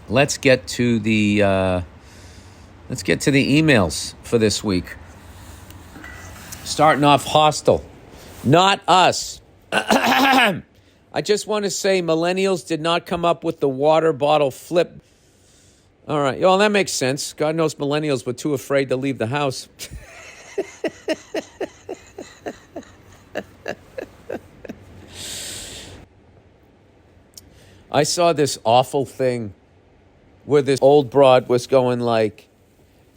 let's get to the emails for this week. Starting off hostile. Not us. I just want to say millennials did not come up with the water bottle flip. All right. Well, that makes sense. God knows millennials were too afraid to leave the house. I saw this awful thing where this old broad was going like,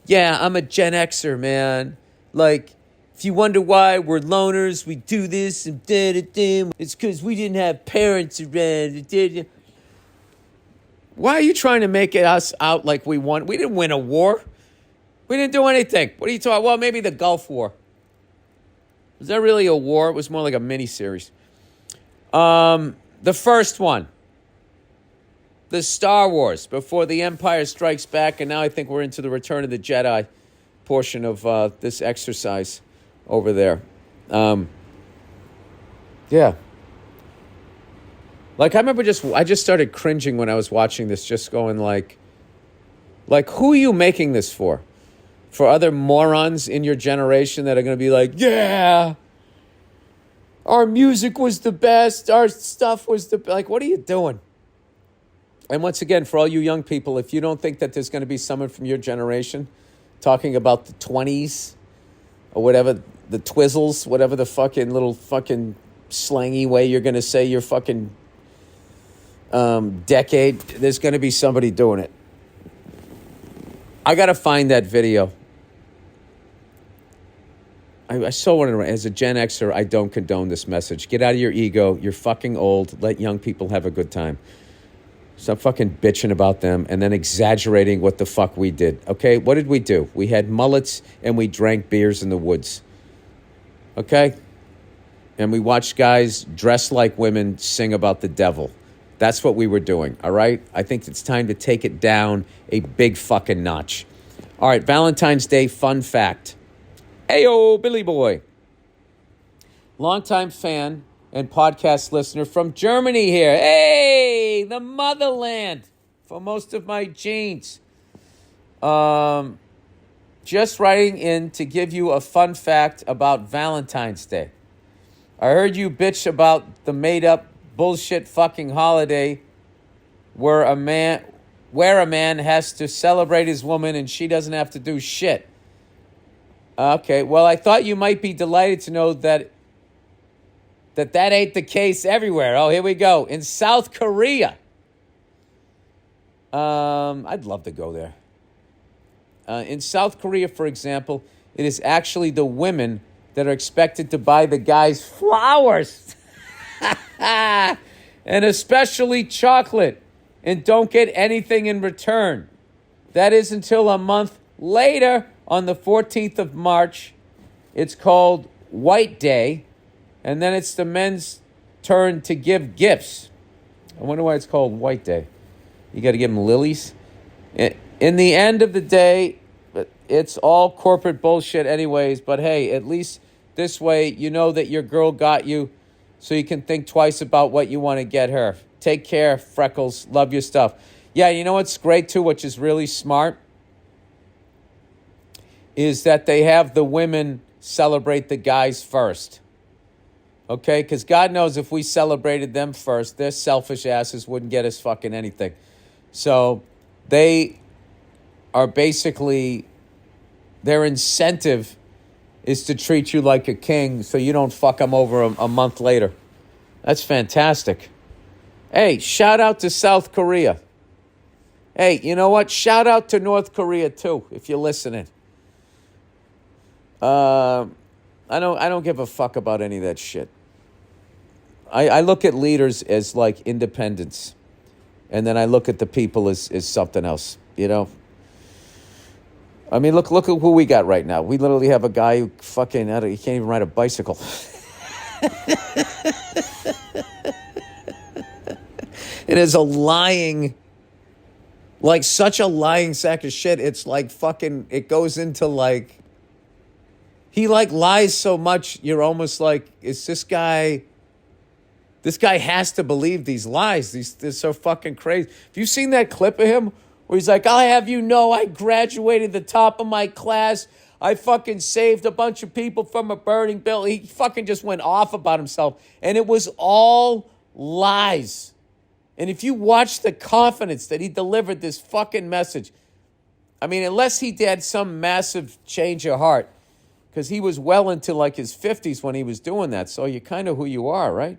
yeah, I'm a Gen Xer, man. Like, if you wonder why we're loners, we do this and da-da-da, it's because we didn't have parents around. Da-da. Why are you trying to make us out like we won? We didn't win a war. We didn't do anything. What are you talking? Well, maybe the Gulf War. Was that really a war? It was more like a mini-series. The first one. The Star Wars, before The Empire Strikes Back, and now I think we're into the Return of the Jedi portion of this exercise over there. Yeah. Like, I remember I just started cringing when I was watching this, just going like, who are you making this for? For other morons in your generation that are going to be like, yeah, our music was the best, our stuff was the, like, what are you doing? And once again, for all you young people, if you don't think that there's going to be someone from your generation talking about the 20s or whatever, the Twizzles, whatever the fucking little fucking slangy way you're going to say your fucking decade, there's going to be somebody doing it. I got to find that video. I so want to, as a Gen Xer, I don't condone this message. Get out of your ego. You're fucking old. Let young people have a good time. Stop fucking bitching about them and then exaggerating what the fuck we did. Okay, what did we do? We had mullets and we drank beers in the woods. Okay? And we watched guys dress like women sing about the devil. That's what we were doing, all right? I think it's time to take it down a big fucking notch. All right, Valentine's Day fun fact. Heyo, Billy Boy. Longtime fan and podcast listener from Germany here. Hey, the motherland for most of my genes. Just writing in to give you a fun fact about Valentine's Day. I heard you bitch about the made-up bullshit fucking holiday where a man has to celebrate his woman and she doesn't have to do shit. Okay, well, I thought you might be delighted to know that ain't the case everywhere. Oh, here we go. In South Korea. I'd love to go there. In South Korea, for example, it is actually the women that are expected to buy the guys flowers. And especially chocolate. And don't get anything in return. That is until a month later, on the 14th of March. It's called White Day. And then it's the men's turn to give gifts. I wonder why it's called White Day. You got to give them lilies. In the end of the day, it's all corporate bullshit anyways. But hey, at least this way you know that your girl got you, so you can think twice about what you want to get her. Take care, Freckles. Love your stuff. Yeah, you know what's great too, which is really smart, is that they have the women celebrate the guys first. Okay, because God knows if we celebrated them first, their selfish asses wouldn't get us fucking anything. So they are basically, their incentive is to treat you like a king so you don't fuck them over a month later. That's fantastic. Hey, shout out to South Korea. Hey, you know what? Shout out to North Korea too, if you're listening. I don't give a fuck about any of that shit. I look at leaders as like independents, and then I look at the people as something else, you know? I mean, look at who we got right now. We literally have a guy who fucking, he can't even ride a bicycle. It is a lying, like such a lying sack of shit. It's like fucking, it goes into like, he like lies so much, you're almost like, is this guy This guy has to believe these lies. They're so fucking crazy. Have you seen that clip of him where he's like, I'll have you know I graduated the top of my class. I fucking saved a bunch of people from a burning building. He fucking just went off about himself. And it was all lies. And if you watch the confidence that he delivered this fucking message, I mean, unless he had some massive change of heart, because he was well into like his 50s when he was doing that. So you're kind of who you are, right?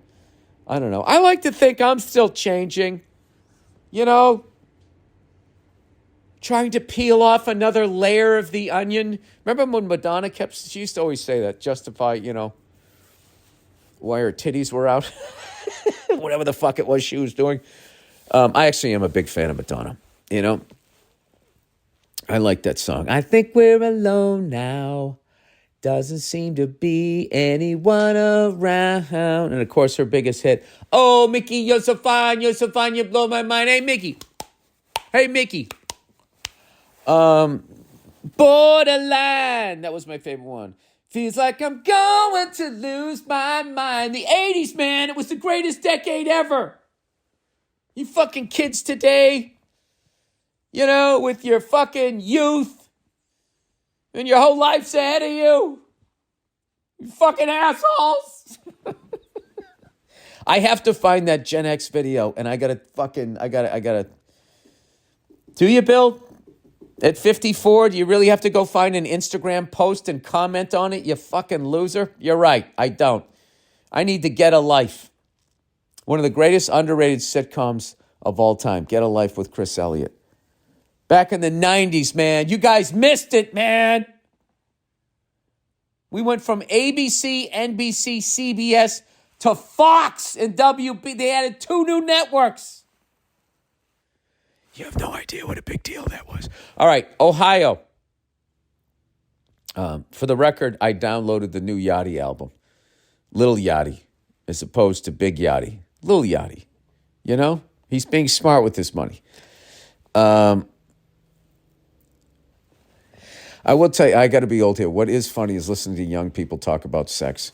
I don't know. I like to think I'm still changing, you know, trying to peel off another layer of the onion. Remember when Madonna she used to always say that, justify, you know, why her titties were out, whatever the fuck it was she was doing. I actually am a big fan of Madonna, you know. I like that song. I think we're alone now. Doesn't seem to be anyone around. And of course, her biggest hit. Oh, Mickey, you're so fine, you blow my mind. Hey, Mickey. Hey, Mickey. Borderline. That was my favorite one. Feels like I'm going to lose my mind. The 80s, man, it was the greatest decade ever. You fucking kids today, you know, with your fucking youth, and your whole life's ahead of you. You fucking assholes. I have to find that Gen X video, and I gotta. Do you, Bill? At 54, do you really have to go find an Instagram post and comment on it, you fucking loser? You're right, I don't. I need to Get a Life. One of the greatest underrated sitcoms of all time. Get a Life with Chris Elliott. Back in the 90s, man. You guys missed it, man. We went from ABC, NBC, CBS to Fox and WB. They added 2 new networks. You have no idea what a big deal that was. All right, Ohio. For the record, I downloaded the new Yachty album. Lil Yachty, as opposed to Big Yachty. Lil Yachty. You know? He's being smart with his money. I will tell you, I got to be old here. What is funny is listening to young people talk about sex.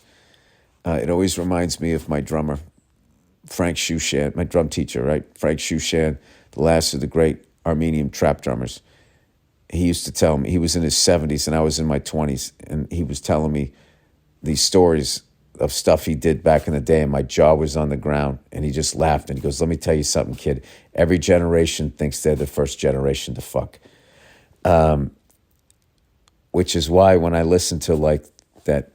It always reminds me of my drummer, Frank Shushan, my drum teacher, right? Frank Shushan, the last of the great Armenian trap drummers. He used to tell me, he was in his 70s and I was in my 20s, and he was telling me these stories of stuff he did back in the day, and my jaw was on the ground, and he just laughed, and he goes, let me tell you something, kid. Every generation thinks they're the first generation to fuck. Which is why when I listen to like that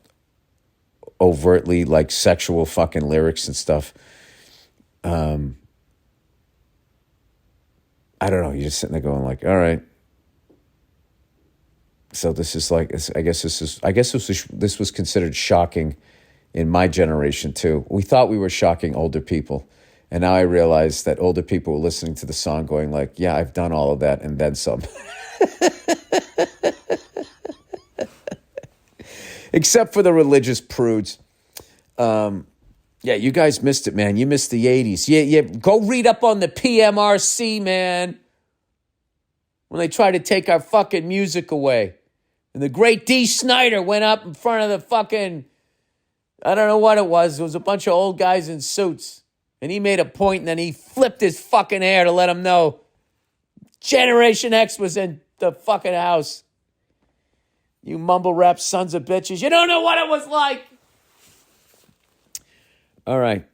overtly like sexual fucking lyrics and stuff, I don't know, you're just sitting there going like, all right. So this is like, I guess this was considered shocking in my generation too. We thought we were shocking older people. And now I realize that older people were listening to the song going like, yeah, I've done all of that and then some. Except for the religious prudes. Yeah, you guys missed it, man. You missed the 80s. Yeah, go read up on the PMRC, man. When they tried to take our fucking music away. And the great Dee Snider went up in front of the fucking, I don't know what it was. It was a bunch of old guys in suits. And he made a point, and then he flipped his fucking hair to let them know Generation X was in the fucking house. You mumble rap sons of bitches. You don't know what it was like. All right.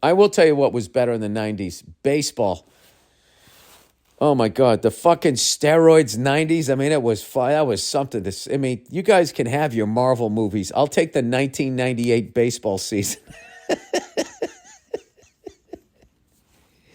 I will tell you what was better in the 90s. Baseball. Oh, my God. The fucking steroids 90s. I mean, that was something. You guys can have your Marvel movies. I'll take the 1998 baseball season.